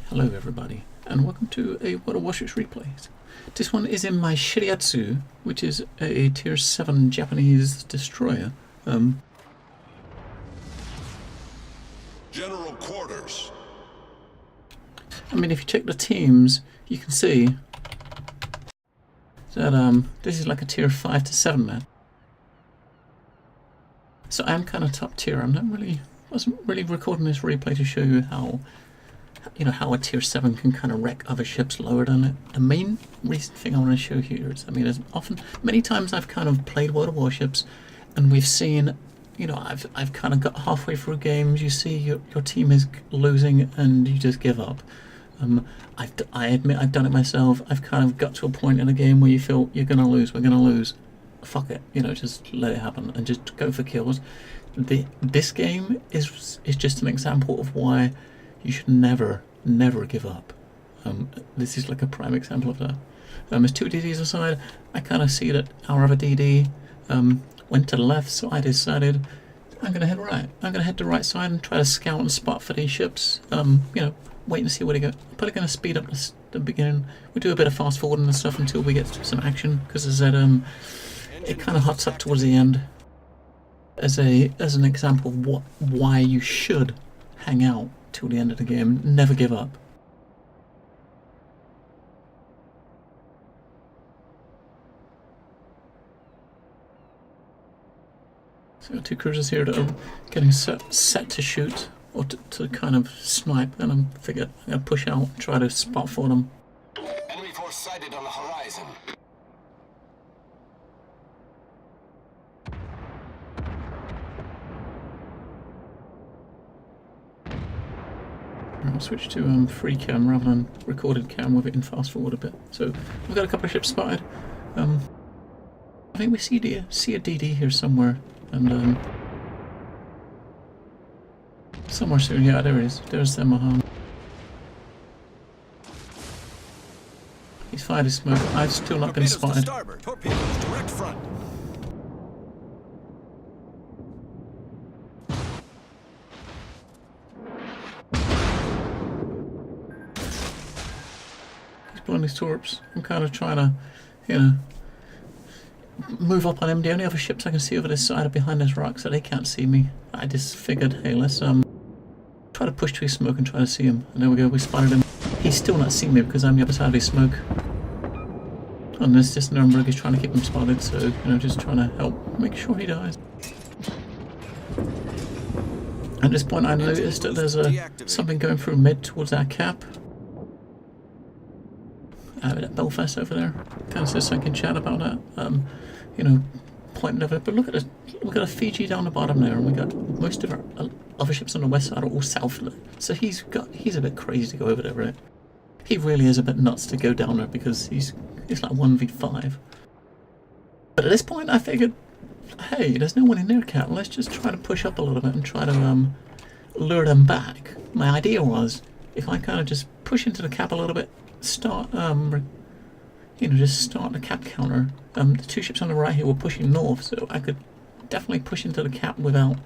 Hello everybody, and welcome to a Warships replay. This one is in my Shiratsuyu, which is a tier 7 Japanese destroyer. General quarters. I mean, if you check the teams, you can see that this is like a tier 5 to 7 man. So I'm kind of top tier. Wasn't really recording this replay to show you how a tier 7 can kind of wreck other ships lower than it. The main recent thing I want to show here is, many times I've kind of played World of Warships, and we've seen, I've kind of got halfway through games, you see your team is losing and you just give up. I admit I've done it myself. I've kind of got to a point in a game where you feel we're gonna lose. Fuck it, just let it happen and just go for kills. This game is just an example of why you should never give up. This is like a prime example of that. There's two DDs aside. I kind of see that our other DD went to the left, so I decided I'm going to head right. I'm going to head to the right side and try to scout and spot for these ships. Wait and see where they go. I'm probably going to speed up the beginning. We do a bit of fast forwarding and stuff until we get some action, because as I said, it kind of hots up towards the end as an example of why you should hang out till the end of the game. Never give up. So got two cruisers here that are getting set to shoot or to kind of snipe, and I figured I'm going to push out and try to spot for them. Enemy force sighted on the horizon. I'll switch to free cam rather than recorded cam with it in fast forward a bit. So we've got a couple of ships spotted. I think we see a DD here somewhere, and somewhere soon. Yeah, there it is. There's the Mahan. He's fired his smoke. I've still not been spotted. Torpedoes direct front. Blowing these torps. I'm kind of trying to, move up on him. The only other ships I can see over this side are behind this rock, so they can't see me. I just figured, hey, let's try to push to his smoke and try to see him. And there we go, we spotted him. He's still not seeing me because I'm the other side of his smoke. And this Nuremberg is trying to keep him spotted, so, just trying to help make sure he dies. At this point I noticed that there's something going through mid towards our cap. That Belfast over there. Kind of says something in chat about that. Pointing over. But look at a Fiji down the bottom there, and we got most of our other ships on the west side are all south of it. So he's a bit crazy to go over there, right? He really is a bit nuts to go down there because it's like 1v5. But at this point, I figured, hey, there's no one in their cap. Let's just try to push up a little bit and try to lure them back. My idea was, if I kind of just push into the cap a little bit, start just start the cap counter. The two ships on the right here were pushing north, so I could definitely push into the cap without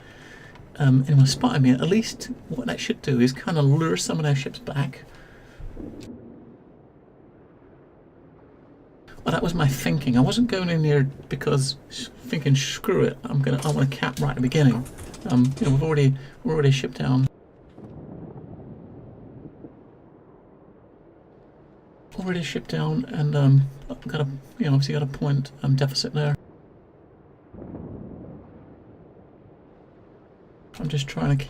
anyone spotting me. At least what that should do is kind of lure some of their ships back. Well, that was my thinking. I wasn't going in there because thinking, screw it, I want to cap right at the beginning. We're already shipped down. Already shipped down, and obviously got a point deficit there. I'm just trying to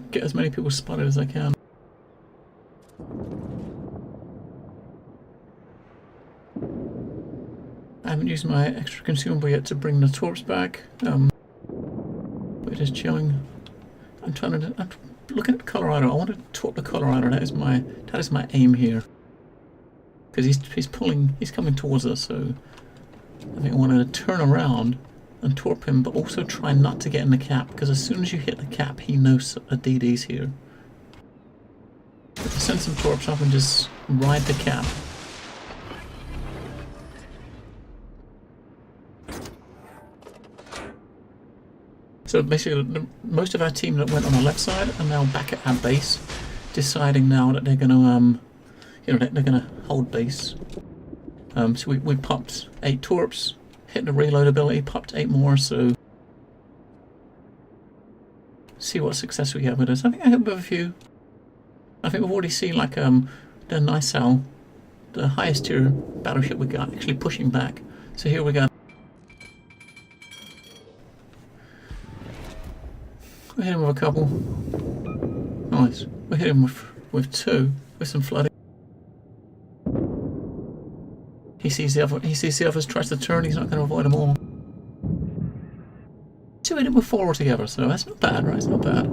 get as many people spotted as I can. I haven't used my extra consumable yet to bring the torps back. We're just chilling. I'm looking at Colorado. I want to torp the Colorado. That is my aim here. Because he's coming towards us, so I think I want to turn around and torp him, but also try not to get in the cap, because as soon as you hit the cap, he knows a DD's here. Send some torps up and just ride the cap. So basically, most of our team that went on the left side are now back at our base. deciding now that they're going to, they're going to hold base. So we popped 8 torps, hit the reload ability, popped 8 more, so see what success we get with this. I think I have a few. I think we've already seen like the Nysal, the highest tier battleship we got, actually pushing back. So here we go. We hit him with a couple. Nice. We hit him with 2 with some flooding. He sees the others, tries to turn. He's not going to avoid them all. 2 hit him with 4 altogether, so that's not bad, right? It's not bad.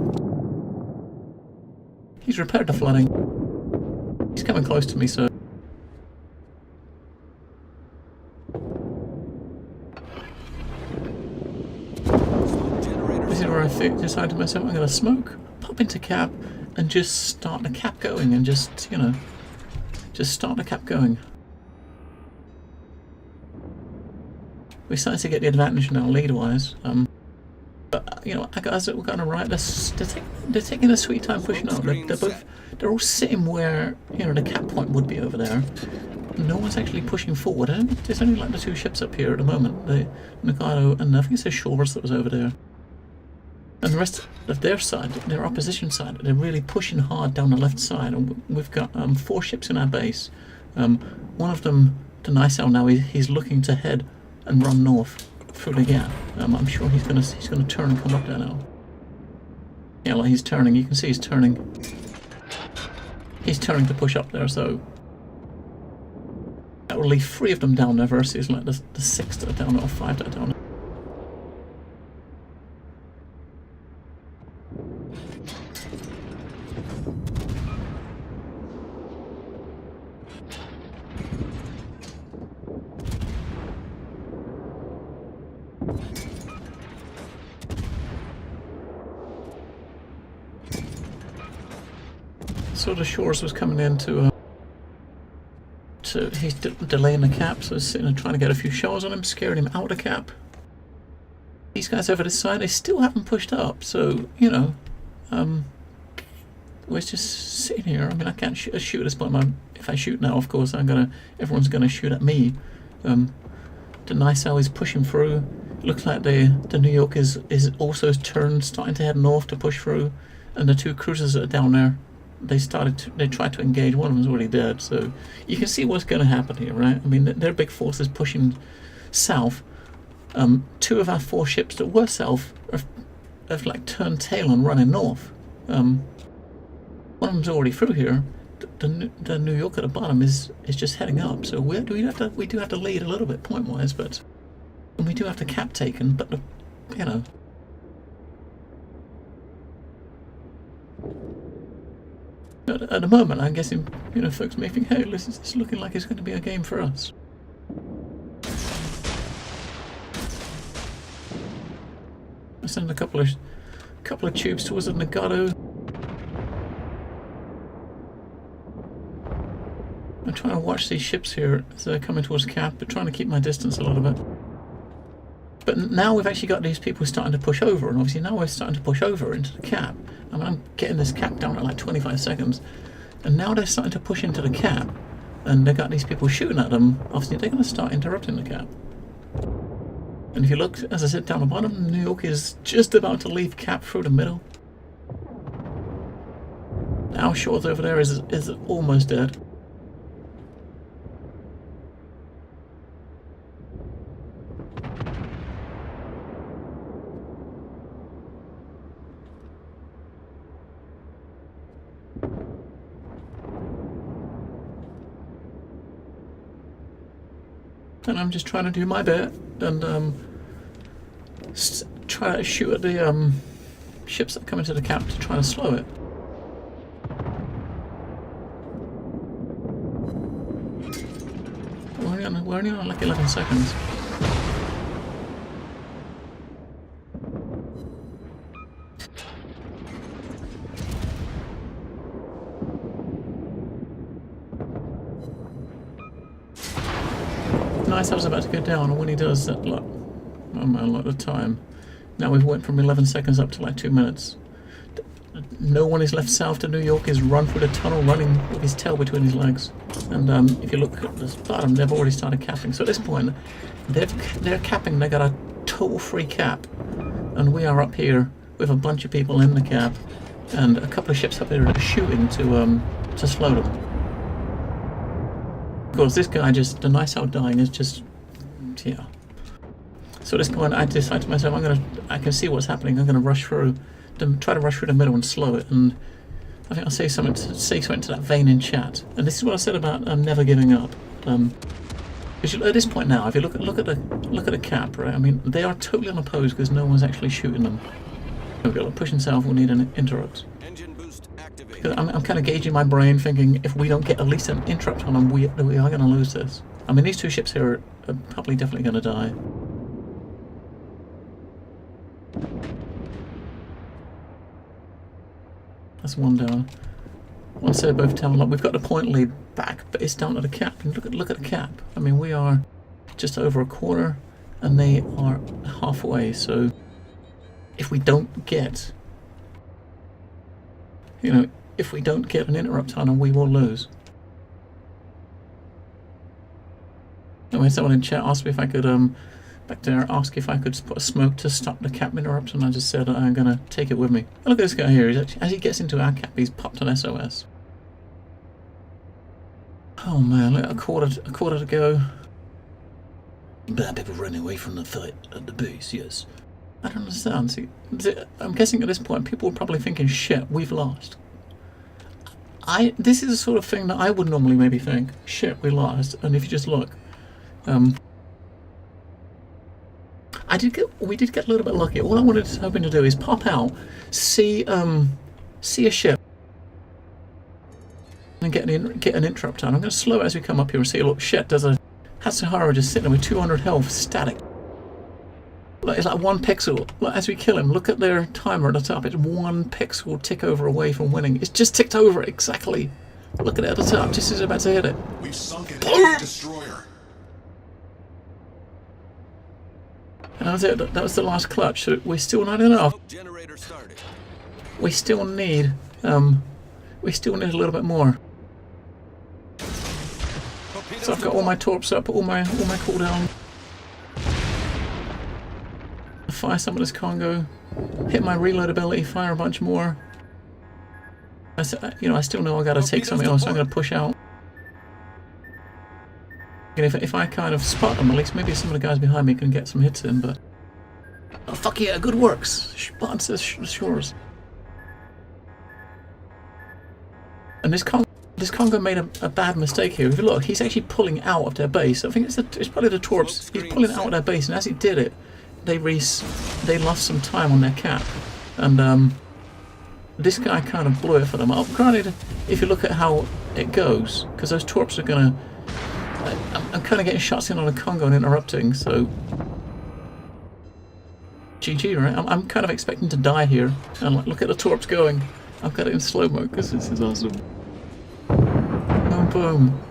He's repaired the flooding. He's coming close to me, so. This is where I decide to myself, I'm going to smoke, pop into cap, and just start the cap going, and just, just start the cap going. We're starting to get the advantage now, lead-wise. But our guys that were going to right, they're taking a sweet time pushing up. They're all sitting where the cap point would be over there. No one's actually pushing forward. There's only like the 2 ships up here at the moment. The Nagano and I think it's the Shores that was over there. And the rest of their side, their opposition side, they're really pushing hard down the left side. And we've got 4 ships in our base. One of them, the Nysal now, he's looking to head and run north through the gap. I'm sure he's gonna turn and come up there now. Yeah, like he's turning. You can see he's turning. He's turning to push up there, so that will leave 3 of them down there versus like the 6 that are down there, or 5 that are down there. So the Shores was coming in to he's delaying the cap, so he's sitting and trying to get a few shots on him, scaring him out of cap. These guys over this side, they still haven't pushed up, so we're just sitting here. I mean, I can't shoot at this point. If I shoot now, of course, everyone's gonna shoot at me. The Nysal is pushing through. It looks like the New York is also turned, starting to head north to push through, and the 2 cruisers that are down there, they tried to engage. One of them's already dead, so you can see what's going to happen here, right? I mean, their big force is pushing south. 2 of our 4 ships that were south have like turned tail and running north. One of them's already through here. The New York at the bottom is just heading up, so we do have to lead a little bit point wise, and we do have the cap taken, but At the moment, I'm guessing, folks may think, hey, this is looking like it's going to be a game for us. I send a couple of tubes towards the Nagato. I'm trying to watch these ships here as they're coming towards cap, but trying to keep my distance a little bit. But now we've actually got these people starting to push over, and obviously now we're starting to push over into the cap. I mean, I'm getting this cap down at like 25 seconds, and now they're starting to push into the cap, and they've got these people shooting at them. Obviously, they're going to start interrupting the cap. And if you look, as I said, down the bottom, New York is just about to leave cap through the middle. Our Shores over there is almost dead. And I'm just trying to do my bit and try to shoot at the ships that come into the cap to try to slow it. We're only on like 11 seconds. Nice, I was about to go down, and when he does that, like, a lot of time. Now we've went from 11 seconds up to like 2 minutes. no one is left south to New York. He's run through the tunnel, running with his tail between his legs. And if you look at the bottom, they've already started capping. So at this point, they're capping. They got a total free cap, and we are up here with a bunch of people in the cap, and a couple of ships up here that are shooting to slow them. Of course, this guy just, the nice out dying is just, yeah. So at this point, I decide to myself, I can see what's happening. I'm gonna rush through, try to rush through the middle and slow it. And I think I'll say something to that vein in chat. And this is what I said about never giving up. Because at this point now, if you look at the cap, right? I mean, they are totally unopposed because no one's actually shooting them. We've got to push south. We'll need an interrupt. Engine boost activated. Because I'm kind of gauging my brain, thinking if we don't get at least an interrupt on them, we are going to lose this. I mean, these two ships here are probably definitely going to die. That's one down. Once they're both down, like, we've got the point lead back, but it's down to the cap. And look at the cap. I mean, we are just over a quarter, and they are halfway. So if we don't get, if we don't get an interrupt on them, we will lose. Anyway, someone in chat asked me if I could back there, ask if I could put a smoke to stop the cap interrupt, and I just said I'm gonna take it with me. And look at this guy here. He's actually, as he gets into our cap, he's popped an SOS. Oh man, look, a quarter to go. Bad people running away from the fight at the base. Yes, I don't understand. See, I'm guessing at this point people are probably thinking, "Shit, we've lost." This is the sort of thing that I would normally maybe think, "Shit, we lost." And if you just look, we did get a little bit lucky. All I hoping to do is pop out, see a ship, and get an interrupt on. I'm going to slow it as we come up here and see. Look, shit, there's a Hatsuharu just sitting there with 200 health, static. Look, it's like 1 pixel. Look, as we kill him, look at their timer at the top. It's 1 pixel tick over away from winning. It's just ticked over exactly. Look at it at the top, just as it's about to hit it. We've sunk an enemy destroyer. And that was it. That was the last clutch. So we're still not enough. Generator started. We still need a little bit more. So I've got all my torps up, all my cooldown. Fire some of this Congo. Hit my reload ability. Fire a bunch more. I still know I got to take something else. So I'm going to push out. And if I kind of spot them, at least maybe some of the guys behind me can get some hits in. But oh fuck yeah, good works. Spot says shores. And this Congo made a bad mistake here. If you look, he's actually pulling out of their base. I think it's probably the torps. He's pulling out of their base, and as he did it, they lost some time on their cap, and this guy kind of blew it for them. Granted, if you look at how it goes, because those torps are gonna, I'm kind of getting shots in on a Congo and interrupting, so GG, right? I'm kind of expecting to die here, and look at the torps going. I've got it in slow mo because this is awesome. Boom, boom.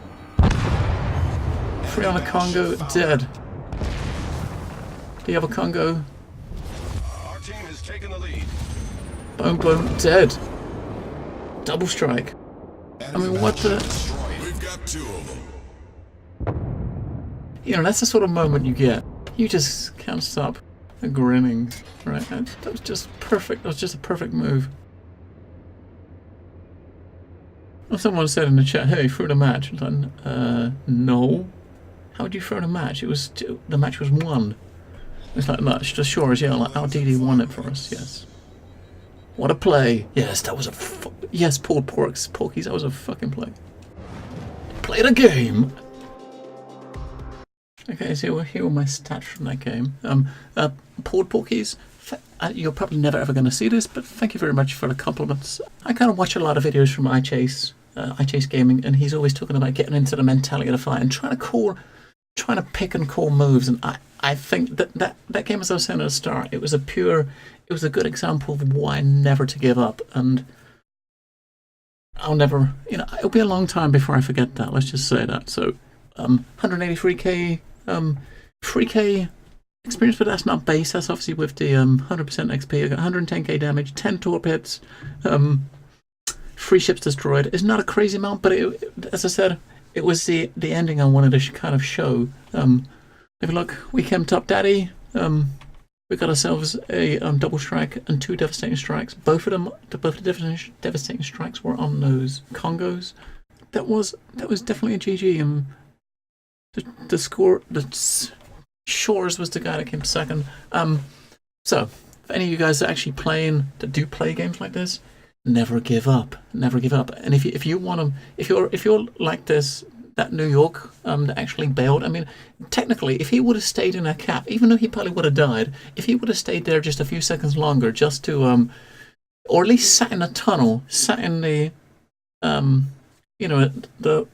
3 on a Congo, dead. The other Congo. Our team has taken the lead. Boom, boom, dead. Double strike. I mean, what the? We've got 2 of them. That's the sort of moment you get. You just can't stop grinning, right? That was just perfect. That was just a perfect move. Well, someone said in the chat, "Hey, through the match." I was like, no. How would you throw the match? The match was won. It's like much. Just sure as yeah, like our DD won it for us. Yes. What a play! Yes, that was a yes, Porkies. That was a fucking play. Play the game. Okay, so here are my stats from that game. Porkies. You're probably never ever going to see this, but thank you very much for the compliments. I kind of watch a lot of videos from iChase Gaming, and he's always talking about getting into the mentality of the fight and trying to pick and call moves. And I think that game, as I was saying at the start, it was a good example of why never to give up. And I'll never, it'll be a long time before I forget that. Let's just say that. So, 183k, 3k experience, but that's not base. That's obviously with the 100% XP. I got 110k damage, 10 torpedoes, 3 ships destroyed. It's not a crazy amount, but as I said, it was the ending I wanted to kind of show. If you look, we came top daddy. We got ourselves a double strike and 2 devastating strikes. Both of the devastating strikes were on those Congos. That was definitely a GG. The score, the Shores was the guy that came second. So if any of you guys are actually playing, that do play games like this, never give up. Never give up. And if you want to, if you're like this, that New York that actually bailed. I mean, technically, if he would have stayed in that cap, even though he probably would have died, if he would have stayed there just a few seconds longer, just to or at least sat in a tunnel, sat in the the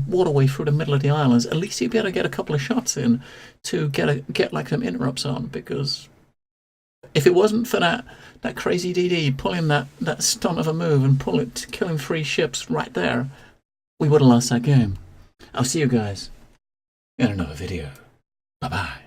waterway through the middle of the islands, at least he'd be able to get a couple of shots in to get like some interrupts on. Because if it wasn't for that crazy DD pulling that stunt of a move and killing 3 ships right there, we would have lost that game. I'll see you guys in another video. Bye bye.